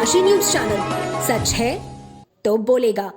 राशि news channel, सच है तो बोलेगा।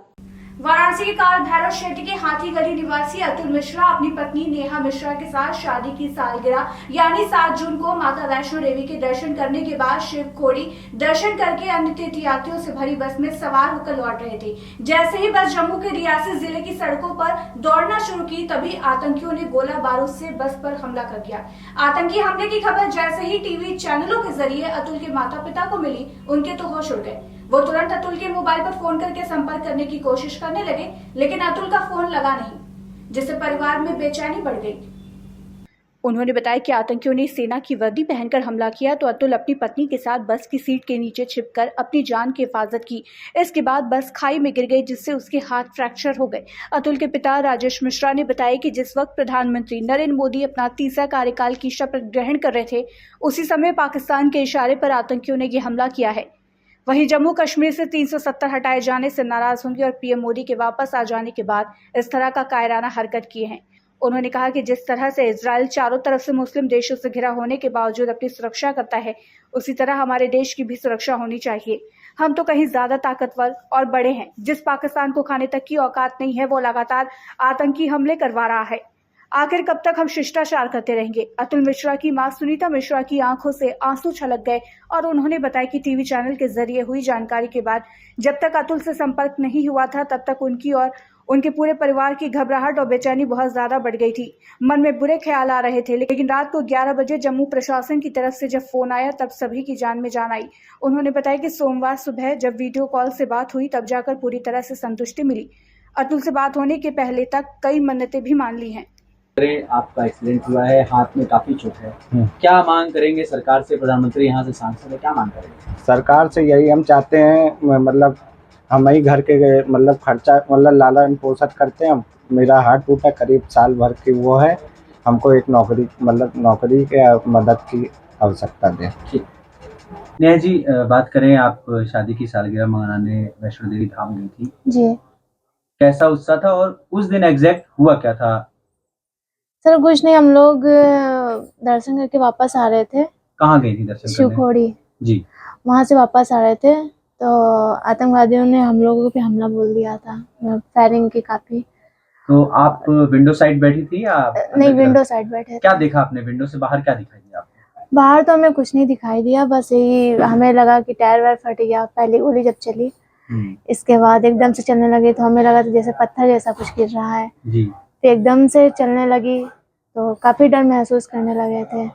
वाराणसी के काल भैरव क्षेत्र के हाथी गली निवासी अतुल मिश्रा अपनी पत्नी नेहा मिश्रा के साथ शादी की सालगिरह यानी 7 जून को माता वैष्णो देवी के दर्शन करने के बाद शिवखोड़ी दर्शन करके अन्य तीर्थयात्रियों से भरी बस में सवार होकर लौट रहे थे। जैसे ही बस जम्मू के रियासी जिले की सड़कों पर दौड़ना शुरू की, तभी आतंकियों ने गोला बारूद से बस पर हमला कर दिया। आतंकी हमले की खबर जैसे ही टीवी चैनलों के जरिए अतुल के माता पिता को मिली, उनके तो होश उड़ गए। वो तुरंत अतुल के मोबाइल पर फोन करके संपर्क करने की कोशिश करने लगे, लेकिन अतुल का फोन लगा नहीं, जिससे परिवार में बेचैनी बढ़ गई। उन्होंने बताया कि आतंकियों ने सेना की वर्दी पहनकर हमला किया तो अतुल अपनी पत्नी के साथ बस की सीट के नीचे छिपकर अपनी जान की हिफाजत की। इसके बाद बस खाई में गिर गई, जिससे उसके हाथ फ्रैक्चर हो गए। अतुल के पिता राजेश मिश्रा ने बताया कि जिस वक्त प्रधानमंत्री नरेंद्र मोदी अपना तीसरा कार्यकाल की शपथ ग्रहण कर रहे थे, उसी समय पाकिस्तान के इशारे पर आतंकियों ने यह हमला किया है। वहीं जम्मू कश्मीर से 370 हटाए जाने से नाराज होंगे और पीएम मोदी के वापस आ जाने के बाद इस तरह का कायराना हरकत किए हैं। उन्होंने कहा कि जिस तरह से इजराइल चारों तरफ से मुस्लिम देशों से घिरा होने के बावजूद अपनी सुरक्षा करता है, उसी तरह हमारे देश की भी सुरक्षा होनी चाहिए। हम तो कहीं ज्यादा ताकतवर और बड़े हैं। जिस पाकिस्तान को खाने तक की औकात नहीं है, वो लगातार आतंकी हमले करवा रहा है। आखिर कब तक हम शिष्टाचार करते रहेंगे? अतुल मिश्रा की मां सुनीता मिश्रा की आंखों से आंसू छलक गए और उन्होंने बताया कि टीवी चैनल के जरिए हुई जानकारी के बाद जब तक अतुल से संपर्क नहीं हुआ था, तब तक उनकी और उनके पूरे परिवार की घबराहट और बेचैनी बहुत ज्यादा बढ़ गई थी। मन में बुरे ख्याल आ रहे थे, लेकिन रात को 11 बजे जम्मू प्रशासन की तरफ से जब फोन आया, तब सभी की जान में जान आई। उन्होंने बताया कि सोमवार सुबह जब वीडियो कॉल से बात हुई, तब जाकर पूरी तरह से संतुष्टि मिली। अतुल से बात होने के पहले तक कई मन्नतें भी मान ली हैं। आपका एक्सीडेंट हुआ है, हाथ में काफी चोट है, क्या मांग करेंगे सरकार से? प्रधानमंत्री यहाँ से सांसद है, क्या मांग करेंगे? सरकार से यही हम चाहते हैं, मतलब हम ही घर के मतलब खर्चा मतलब लालन पोषण करते हैं। मेरा हाथ टूटा, करीब साल भर की वो है। हमको एक नौकरी मतलब नौकरी के मदद की आवश्यकता है। ठीक। नेहा जी, बात करें, आप शादी की सालगिरह मनाने वैष्णो देवी धाम गई थी जी। कैसा उत्साह था और उस दिन एग्जैक्ट हुआ क्या था? सर कुछ नहीं, हम लोग दर्शन करके वापस आ रहे थे। कहाँ गई थी दर्शन करने? शिवखोड़ी जी। वहाँ से वापस आ रहे थे तो आतंकवादियों ने हम लोगों पे हमला बोल दिया था, फायरिंग की काफी। तो आप विंडो साइड बैठी थी या नहीं, विंडो साइड बैठे थे। क्या देखा आपने विंडो से? बाहर क्या दिखाई दिया आपको? बाहर तो हमें कुछ नहीं दिखाई दिया, बस यही हमें लगा कि टायर वायर फट गया पहली गोली जब चली। इसके बाद एकदम से चलने लगे तो हमें लगा था जैसे पत्थर जैसा कुछ गिर रहा है जी। तो एकदम से चलने लगी तो काफी डर महसूस करने लगे थे।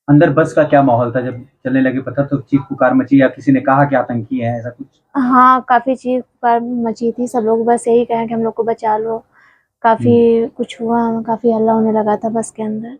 अंदर बस का क्या माहौल था जब चलने लगे पत्थर? तो चीख पुकार मची या किसी ने कहा कि आतंकी है, ऐसा कुछ? हाँ, काफी चीख पुकार मची थी, सब लोग बस यही कहें कि हम लोग को बचा लो। काफी कुछ हुआ, काफी हल्ला होने लगा था बस के अंदर।